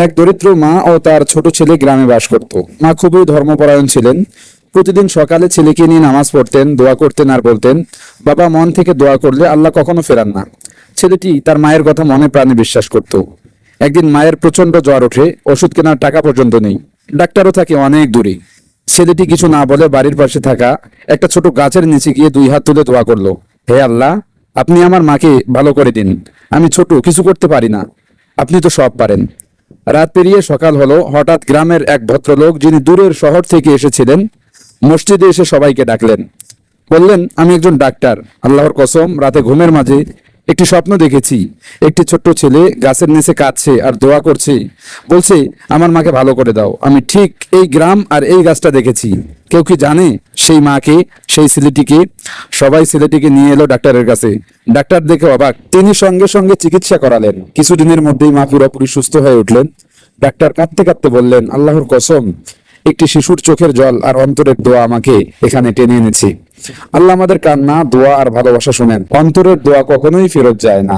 এক দরিদ্র মা ও তার ছোট ছেলে গ্রামে বাস করত। মা খুবই ধর্মপরায়ণ ছিলেন। প্রতিদিন সকালে ছেলেকে নিয়ে নামাজ পড়তেন, দোয়া করতেন আর বলতেন, বাবা, মন থেকে দোয়া করলে আল্লাহ কখনো ফেরান না। ছেলেটি তার মায়ের কথা মনে প্রাণে বিশ্বাস করত। একদিন মায়ের প্রচন্ড জ্বর ওঠে, ওষুধ কেনার টাকা পর্যন্ত নেই। ডাক্তারও থাকে অনেক দূরে। ছেলেটি কিছু না বলে বাড়ির পাশে থাকা একটা ছোট গাছের নিচে গিয়ে দুই হাত তুলে দোয়া করলো, হে আল্লাহ, আপনি আমার মাকে ভালো করে দিন। আমি ছোট, কিছু করতে পারি না, আপনি তো সব পারেন। রাত পেরিয়ে সকাল হলো। হঠাৎ গ্রামের এক ভদ্রলোক, যিনি দূরের শহর থেকে এসেছিলেন, মসজিদে এসে সবাইকে ডাকলেন। বললেন, আমি একজন ডাক্তার। আল্লাহর কসম, রাতে ঘুমের মাঝে একটি স্বপ্ন দেখেছি। একটি ছোট্ট ছেলে গাছের নিচে কাঁদছে আর দোয়া করছে, বলছে, আমার মাকে ভালো করে দাও। আমি ঠিক এই গ্রাম আর এই গাছটা দেখেছি। কেউ কি জানে সেই মাকে, সেই ছেলেটিকে? সবাই ছেলেটিকে নিয়ে এলো ডাক্তারের কাছে। ডাক্তার দেখে অবাক। তিনি সঙ্গে সঙ্গে চিকিৎসা করালেন। কিছুদিনের মধ্যেই মা পুরোপুরি সুস্থ হয়ে উঠলেন। ডাক্তার কাঁদতে কাঁদতে বললেন, আল্লাহর কসম, একটি শিশুর চোখের জল আর অন্তরের দোয়া আমাকে এখানে টেনে এনেছে। আল্লাহ আমাদের কান্না, দোয়া আর ভালোবাসা শুনেন। অন্তরের দোয়া কখনোই ফেরত যায় না।